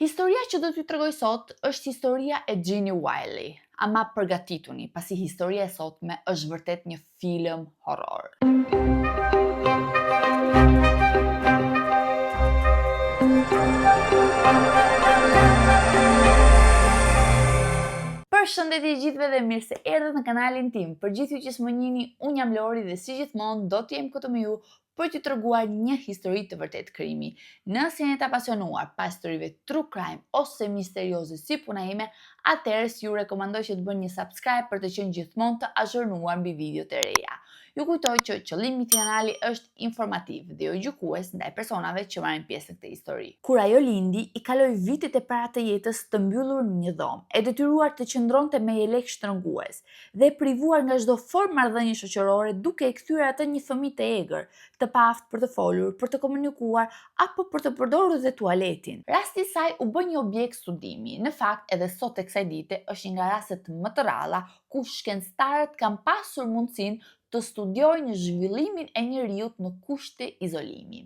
Historia që do t'ju tregoj sot është historia e Ginny Wiley. Ama përgatituni, pasi historia e sotme është vërtet një film horror. Përshëndetje gjithëve dhe mirë se erdhët në kanalin tim. Për gjithë ju që s'më njihni, unë jam Lori dhe si gjithmonë do të jem këtu me ju për t'ju treguar një histori të vërtet krimi. Nëse jeni të apasionuar pas historive true crime ose misterioze si puna ime, atëherë ju rekomandoj që të bëni një subscribe për të qenë gjithmonë të azhurnuar mbi videot e reja. Ju kujtoj që qëllimi i këtij kanali është informativ dhe jo gjykues ndaj personave që marrin pjesë në këtë histori. Kur ajo lindi, i kaloi vitet e para të jetës të mbyllur në një dhomë, e detyruar të qëndronte me jelek shtrëngues dhe e privuar nga çdo formë marrëdhënie shoqërore, duke e kthyer atë një fëmijë të egër, të paftë për të folur, për të komunikuar apo për të përdorur dhe tualetin. Rasti i saj u bë një objekt studimi. Në fakt, edhe sot tek kësaj dite është një nga rastet më të rralla ku shkencëtarët kanë pasur mundësinë të studiojnë zhvillimin e njeriut në kushte izolimi.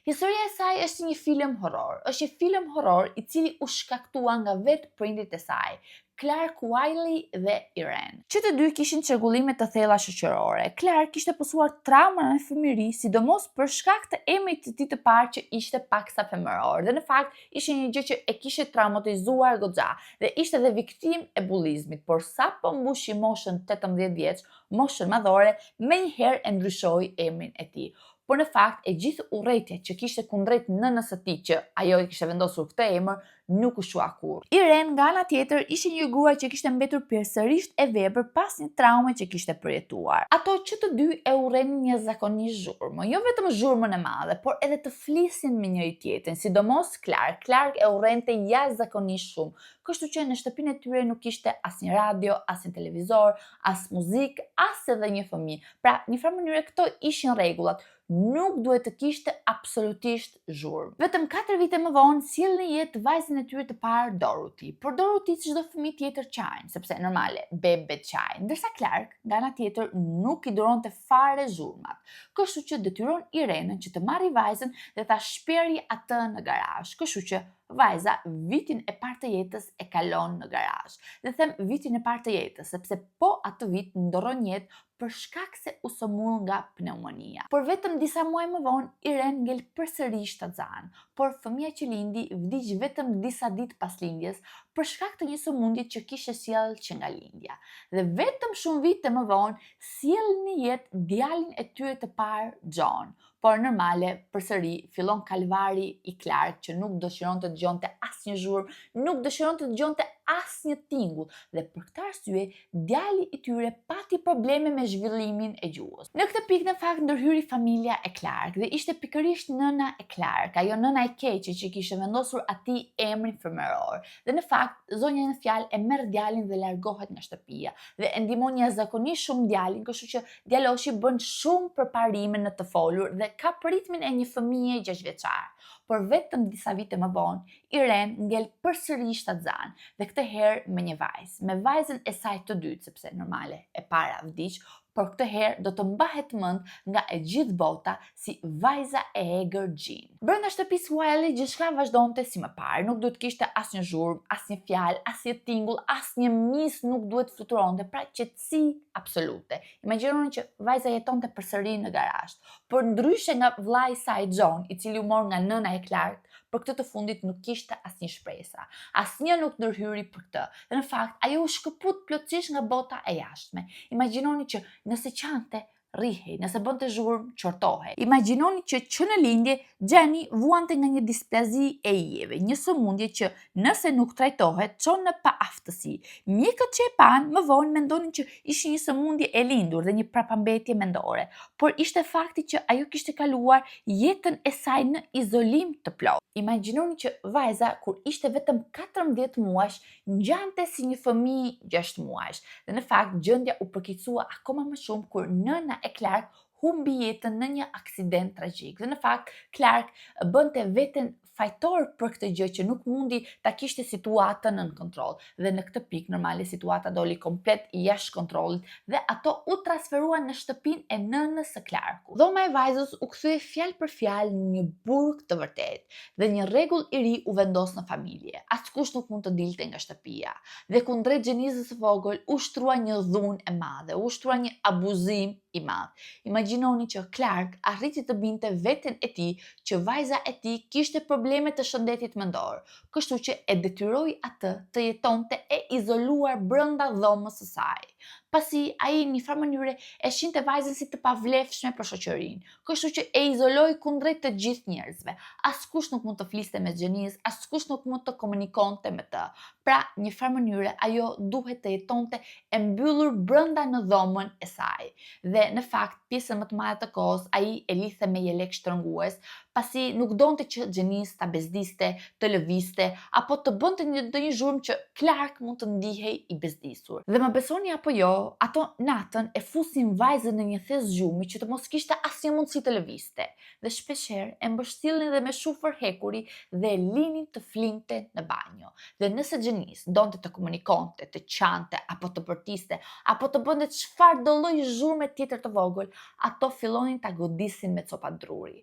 Historia e saj është një film horror. Është një film horror i cili u shkaktua nga vetë prindrit e saj, Clark Wiley dhe Irene. Që të dy kishin çrregullime të thella shoqërore. Clark kishte pasur trauma në fëmijëri, sidomos për shkak të emrit të tij të parë që ishte paksa femëror. Dhe në fakt ishte një gjë që e kishte traumatizuar goxha dhe ishte edhe viktimë e bullizmit, por sapo mbushi moshën 18 vjeç, moshën madhore, menjëherë e ndryshoi emrin e tij. Por në fakt e gjithë urrëtia që kishte kundrejt nënës së tij që ajo i kishte vendosur këtë emër nuk u shua kurrë. Irene nga ana tjetër ishte një gruaj që kishte mbetur pjesërisht e vepër pas një traume që kishte përjetuar. Ato që të dy e urrenin një zakonisht zhurmë, jo vetëm zhurmën e madhe, por edhe të flisnin me njëri tjetrin, sidomos Clark. Clark e urrente jashtëzakonisht shumë. Kështu që në shtëpinë e tyre nuk kishte asnjë radio, asnjë televizor, as muzikë, as edhe një fëmijë. Pra, në një farë mënyrë këto ishin rregullat. Nuk duhet të kishte absolutisht zhurmë. Vetëm 4 vite më vonë sjellën në jetë vajzën e tyre të parë, Dorothy. Por Dorothy, si çdo fëmijë tjetër, qajnë, sepse normale bebet qajnë, ndërsa Clark nga ana tjetër nuk i duronte fare zhurmat. Kështu që detyron Irenën që të marrë vajzën dhe ta shperi atë në garazh. Kështu që vajza vitin e parë të jetës e kalon në garazh. Dhe them vitin e parë të jetës, sepse po atë vit ndorron jetë për shkak se u sëmur nga pneumonia. Por vetëm disa muaj më vonë, Irene ngel përsëri shtazan, por fëmia që lindi vdiq vetëm disa ditë pas lindjes për shkak të një sëmundje që kishte sjellë që nga lindja. Dhe vetëm shumë vite më vonë, sjell në jetë djalin e tyre të parë, John. Por normale, përsëri fillon kalvari i Clark që nuk dëshiron të dëgjonte asnjë zhurmë, nuk dëshiron të dëgjonte asnjë tingull dhe për këtë arsye djali i tyre pati probleme me zhvillimin e gjuhës. Në këtë pikë në fakt ndërhyri familja e Clark dhe ishte pikërisht nëna e Clark, ajo nëna e keqe që kishte vendosur atij emrin femëror. Dhe në fakt zonja në fjalë e merr djalin dhe largohet nga shtëpia dhe e ndihmon jashtëzakonisht shumë djalin, kështu që djaloshi bën shumë përparime në të folur dhe ka ritmin e një fëmije 6 vjeçar. Por vetëm disa vite më vonë, Irene ngel përsëri shtazan dhe këtë herë me një vajzë, me vajzën e saj të dytë, sepse normale e para vdiq, por këtë herë do të mbahet mend nga e gjithë bota si vajza e egër Jean. Brenda shtëpisë Wiley gjithçka vazhdonte si më parë, nuk duhet kishte asnjë zhurmë, asnjë fjalë, asnjë tingull, asnjë mis nuk duhet fluturonte, pra qetësi absolute. Imagjinoni që vajza jetonte përsëri në garazh, por ndryshe nga vllai i saj John, i cili u mor nga nëna e Clark, për këtë të fundit nuk kishte asnjë shpresa. Asnjë nuk ndërhyri për këtë. Dhe në fakt, ajo u shkëput plotësisht nga bota e jashtme. Imagjinoni që nëse qante, rrihej, nëse bënte zhurmë, qortohej. Imagjinoni që në lindje Jenny vuante nga një displazi e ijeve, një sëmundje që nëse nuk trajtohet çon në paaftësi. Mjekët që e pan më vonë mendonin që ishte një sëmundje e lindur dhe një prapambetje mendore, por ishte fakti që ajo kishte kaluar jetën e saj në izolim të plotë. Imagjinoni që vajza, kur ishte vetëm 14 muajsh, ngjante si një fëmijë 6 muajsh. Dhe në fakt gjendja u përkeqësua akoma më shumë kur nëna e Clark humbi jetën në një aksident tragjik. Dhe në fakt Clark bënte veten fajtor për këtë gjë që nuk mundi ta kishte situatën nën kontroll. Dhe në këtë pikë normale situata doli komplet jashtë kontrollit dhe ato u transferuan në shtëpinë e nënës së Clarkut. Dhoma e vajzës u kthye fjalë për fjalë në një burg të vërtetë dhe një rregull i ri u vendos në familje. Askush nuk mund të dilte nga shtëpia. Dhe kundrejt Gjenisës së vogël u shtrua një dhunë e madhe, u shtrua një abuzim i madh. Imagjinoni që Clark arriti të binte veten e tij që vajza e tij kishte probleme të shëndetit mendor, kështu që e detyroi atë të jetonte e izoluar brenda dhomës së saj. Pasi ai në një farë mënyre e shinte vajzën si të pavlefshme për shoqërinë, kështu që e izoloi kundrejt të gjithë njerëzve. Askush nuk mund të fliste me Gjenis, askush nuk mund të komunikonte me të. Pra, në një farë mënyre ajo duhet të jetonte e mbyllur brenda në dhomën e saj. Dhe në fakt, pjesën më të madhe të kohës ai e lidhte me jelek shtrëngues, pasi nuk donte që Gjenis ta bezdiste, të lëvizte apo të bënte ndonjë zhurmë që Clark mund të ndihej i bezdisur. Dhe më besoni apo jo, ato natën e fusin vajzën në një thes gjumi që të mos kishte asnjë mundësi të lëvizte. Dhe shpeshherë e mbështillnin dhe me shufër hekuri dhe e linin të flinte në banjo. Dhe nëse Gjenis donte të komunikonte, të qante apo të bërtiste apo të bënte çfarëdo lloj zhurme tjetër të vogël, ato fillonin ta godisin me copa druri.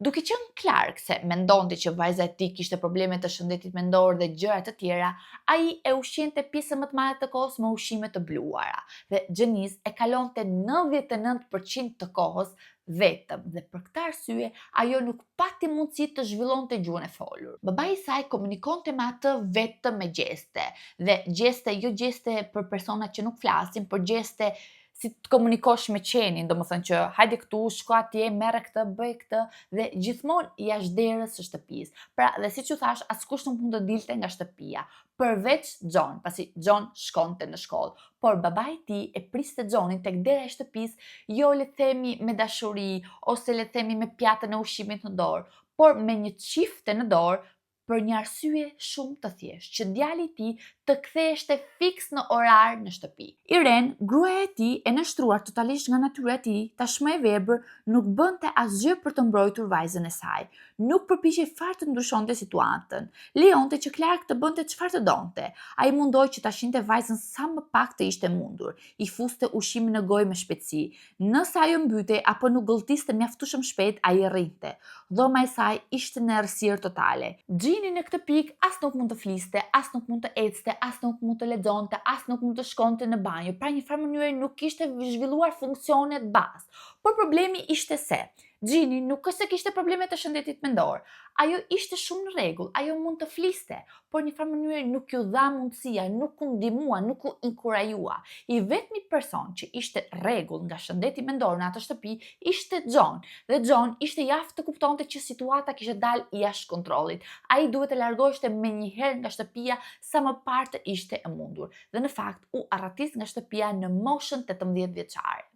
Duke qenë Clark se mendonte që vajza e tij kishte probleme të shëndetit mendor dhe gjëra të tjera, ai e ushqente pjesën më të madhe të kohës me ushqime të bluara dhe Gjenis e kalonte 99% të kohës vetëm dhe për këtë arsye ajo nuk pati mundësi të zhvillonte gjuhën e folur. Babai i saj komunikonte me atë vetëm me gjeste dhe gjeste jo gjeste për persona që nuk flasin, por gjeste si të komunikosh me qenin, domethënë që hajde këtu, shko atje, merre këtë, bëj këtë dhe gjithmonë jashtë derës së shtëpisë. Pra, dhe siç u thash, askush nuk mund të dilte nga shtëpia, përveç John, pasi John shkonte në shkollë, por babai i tij e priste Johnin tek dera e shtëpisë, jo le të themi me dashuri ose le të themi me pjatën e ushqimit në dorë, por me një çifte në dorë, për një arsye shumë të thjeshtë, që djali i tij të ktheheshte fiks në orar në shtëpi. Irene, gruaja e tij e nështruar totalisht nga natyra e tij, tashmë e verbër, nuk bënte asgjë për të mbrojtur vajzën e saj. Nuk përpiqej fare të ndryshonte situatën. Lejonte që Clark të bënte çfarë të donte. Ai mundoi që ta shinte vajzën sa më pak të ishte mundur. I fuste ushqimin në gojë me shpejtësi. Nëse ajo mbytej apo nuk gëlltiste mjaftueshëm shpejt, ai rrinte. Dhoma e saj ishte në errësirë totale. Gjini në këtë pikë as nuk mund të fliste, as nuk mund të ecte, as nuk mund të lexonte, as nuk mund të shkonte në banjo. Pra një farë mënyre nuk kishte zhvilluar funksionet bazë. Por problemi ishte se Gjini nuk është se kishte probleme të shëndetit mendor. Ajo ishte shumë në rregull, ajo mund të fliste, por një farë mënyre nuk ju dha mundësia, nuk u ndihmua, nuk u inkurajua. I vetmi person që ishte rregull nga shëndeti mendor në atë shtëpi ishte John, dhe John ishte i aftë të kuptonte që situata kishte dalë jashtë kontrollit. Ai duhet të largoheshte menjëherë nga shtëpia sa më parë të ishte e mundur. Dhe në fakt u arratis nga shtëpia në moshën 18 vjeçare.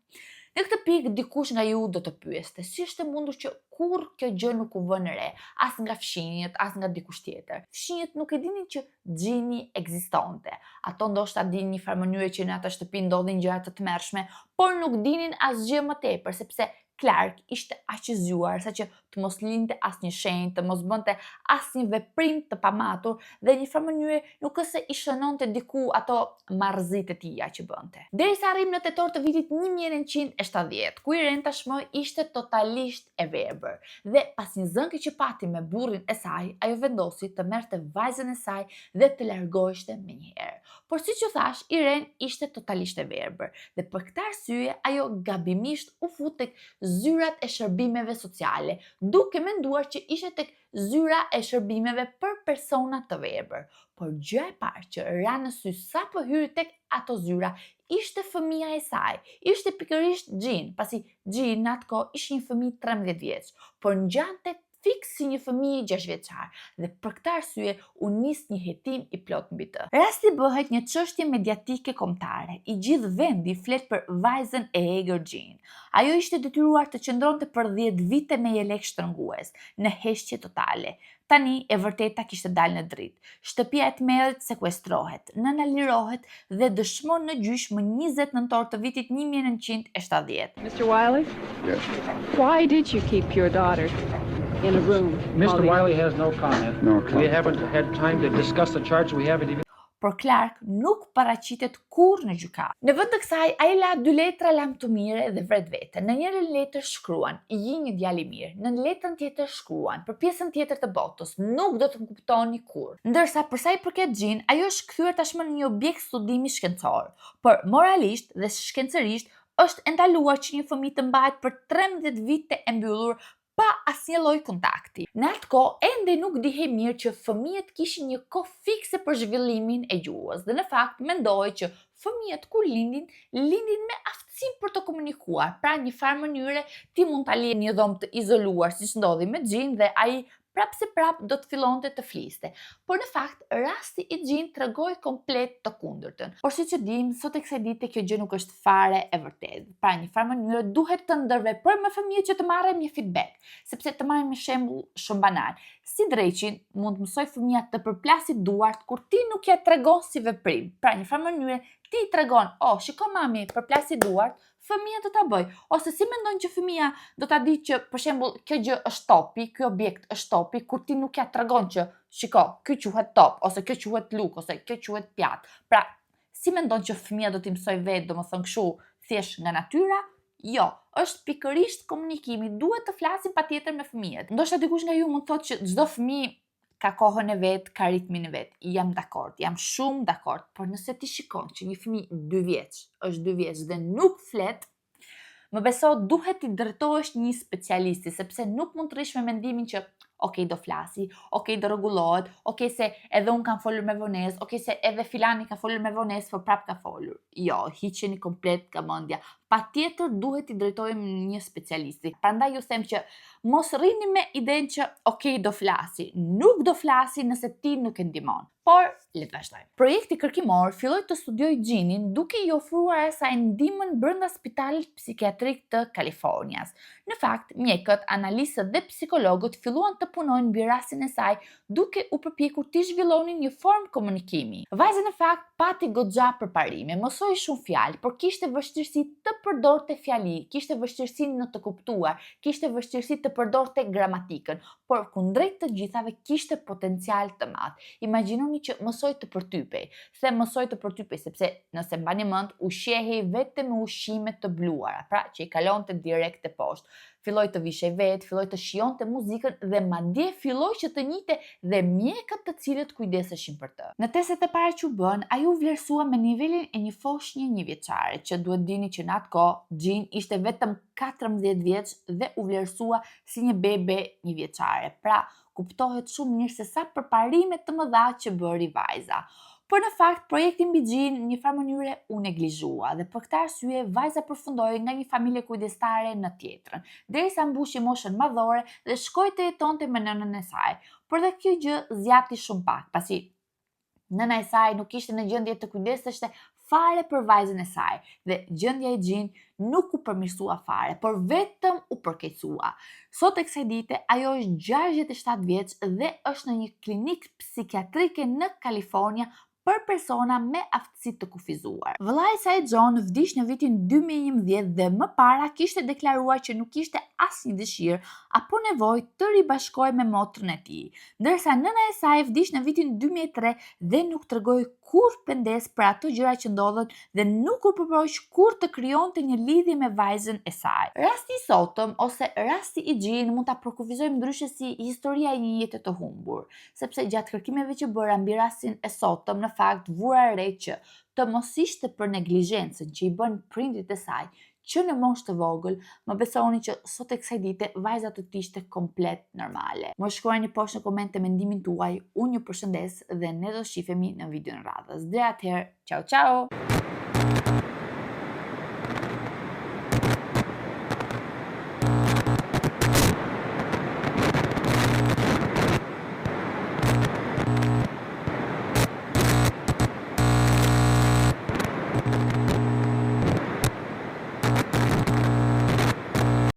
Në këtë pikë dikush nga ju do të pyeste, si është e mundur që kur kjo gjë nuk u vënë re, as nga fshinjët, as nga dikush tjetër. Fshinjët nuk e dinin që Gjini ekzistonte. Ato ndoshta dinin një farë mënyre që në atë shtëpi ndodhin gjëra të tmerrshme, por nuk dinin asgjë më tepër, sepse Clark ishte aq i zgjuar sa që të mos linte asnjë shenjë, të mos bënte asnjë veprim të pamatur dhe në një farë mënyre nuk është se i shënonte diku ato marrëzitë e tija që bënte. Derisa arrim në tetor të vitit 1970, ku Irene tashmë ishte totalisht e verbër dhe pas një zënke që pati me burrin e saj, ajo vendosi të merrte vajzën e saj dhe të largoheshte menjëherë. Por siç u thash, Irene ishte totalisht e verbër dhe për këtë arsye ajo gabimisht u fut tek zyrat e shërbimeve sociale, duke menduar që ishte tek zyra e shërbimeve për persona të verbër. Por gjë e parë që ra në sy sapo hyri tek ato zyra ishte fëmia e saj, ishte pikërisht Jean, pasi Jean në atë kohë ishte një fëmijë 13 vjeç, por ngjante fiks si një fëmijë 6 vjeçar dhe për këtë arsye u nis një hetim i plot mbi të. Rasti bëhet një çështje mediatike kombëtare. I gjithë vendi flet për vajzën e egër Jean. Ajo ishte detyruar të qëndronte për 10 vite me jelek shtrëngues, në heshtje totale. Tani e vërteta kishte dalë në dritë. Shtëpia e tmerrit sekuestrohet, nëna lirohet dhe dëshmon në gjyq më 20 nëntor të vitit 1970. Mr. Wiley? Yes. Why did you keep your daughter? in a room. Mr. Wiley has no comment. No We comment. haven't had time to discuss the charge. We haven't even. Por Clark nuk paraqitet kur në gjykatë. Në vend të kësaj, ai la 2 letra lam të mire dhe vret vete. Në njërin letër shkruan: "Je një djalë i mirë." Në letrën tjetër shkruan: "Për pjesën tjetër të botës, nuk do të më kuptoni kur." Ndërsa për sa i përket Jean, ajo është kthyer tashmë në një objekt studimi shkencor, por moralisht dhe shkencërisht është e ndaluar që një fëmijë të mbahet për 13 vite e mbyllur pa asnjë lloj kontakti. Në atë kohë ende nuk dihej mirë që fëmijët kishin një kohë fikse për zhvillimin e gjuhës dhe në fakt mendohej që fëmijët kur lindin me aftësinë për të komunikuar. Pra një farë mënyre ti mund ta lije në një dhomë të izoluar siç ndodhi me Jean dhe ai prap se prap do të fillonte të fliste. Por në fakt, rasti i Jean tregoi komplet të kundërtën. Por siç e dim, sot e kësaj dite kjo gjë nuk është fare e vërtetë. Pra një farë mënyre duhet të ndërveprojmë me fëmijët që të marrim një feedback, sepse të marrim një shembull shumë banal. Si dreqin mund të mësoj fëmia të përplasi duart kur ti nuk ja tregon si veprim. Pra një farë mënyre ti i tregon: "Oh, shiko mami, përplasi duart", fëmia do ta bëj. Ose si mendon që fëmia do ta di që për shembull kjo gjë është topi, ky objekt është topi, kur ti nuk ja tregon që shiko, ky quhet top, ose kjo quhet luk, ose kjo quhet pjatë. Pra, si mendon që fëmia do t'i mësoj vetë, domethënë kështu thjesht nga natyra? Jo, është pikërisht komunikimi. Duhet të flasim patjetër me fëmijët. Ndoshta dikush nga ju mund thotë që çdo fëmijë ka kohën e vet, ka ritmin e vet. Jam dakord, jam shumë dakord, por nëse ti shikon që një fëmijë 2 vjeç është 2 vjeç dhe nuk flet, më beso duhet t'i drejtohesh një specialisti, sepse nuk mund të rish me mendimin që okej, do flasi, okej, do rregullohet, okej se edhe unë kam folur me vonesë, okej se edhe filani ka folur me vonesë, por prap ka folur. Jo, hiqeni komplet nga mendja. Patjetër duhet t'i drejtojmë një specialisti. Prandaj ju them që mos rrini me idenë që okej, do flasi. Nuk do flasi nëse ti nuk e ndihmon. Por le të vazhdojmë. Projekti kërkimor filloi të studiojë Jeanin duke i ofruar asaj ndihmën brenda Spitalit Psikiatrik të Kalifornias. Në fakt, mjekët, analistët dhe psikologët filluan të punojnë mbi rastin e saj duke u përpjekur të zhvillonin një formë komunikimi. Vajza në fakt pati goxha përparime, mësoi shumë fjalë, por kishte vështirësi të përdorte fjali, kishte vështirësi në të kuptuar, kishte vështirësi të përdorte gramatikën, por kundrejt të gjithave kishte potencial të madh. Imagjinoni që mësoj të përtypej. Se mësoj të përtypej sepse nëse mbani mend, ushqehej vetëm me ushqime të bluara, pra që i kalonte direkt te poshtë. Filloi të vishej vetë, filloi të shijonte muzikën dhe madje filloi që të njihte dhe mjekët të cilët kujdeseshin për të. Në testet e para që u bën, ai u vlerësua me nivelin e një foshnjë 1 vjeçare, që duhet dini që në atë kohë Jean ishte vetëm 14 vjeç dhe u vlerësua si një bebe 1 vjeçare. Pra, kuptohet shumë mirë se sa përparime të mëdha që bëri vajza. Por në fakt, projekti mbi Jean në një farë mënyre u neglizhua dhe për këtë arsye vajza përfundoi nga një familje kujdestare në tjetrën, derisa mbushi moshën madhore dhe shkoi të jetonte me nënën e saj. Por dhe kjo gjë zgjati shumë pak, pasi nëna e saj nuk ishte në gjendje të kujdeseshte fare për vajzën e saj dhe gjendja e Jean nuk u përmirësua fare, por vetëm u përkeqësua. Sot e kësaj dite ajo është 67 vjeç dhe është në një klinikë psikiatrike në Kalifornia për persona me aftësi të kufizuar. Vëllai i saj John vdiq në vitin 2011 dhe më para kishte deklaruar që nuk kishte asnjë dëshirë apo nevojë të ribashkohej me motrën e tij, ndërsa nëna e saj vdiq në vitin 2003 dhe nuk tregoi kur pendes për ato gjëra që ndodhen dhe nuk u përpoq kur të krijonte një lidhje me vajzën e saj. Rasti i sotëm ose rasti i Jean mund ta përkufizojmë ndryshe si historia e një jete të humbur, sepse gjatë kërkimeve që bëra mbi rastin e sotëm në fakt vura re që të mos ishte për neglizhencën që i bën prindit e saj që në moshë të vogël, më besoni që sot e kësaj dite vajza të ishte komplet normale. Më shkruani poshtë në komente mendimin tuaj, unë ju përshëndes dhe ne do shifemi në videon radhës. Deri atëherë, ciao ciao!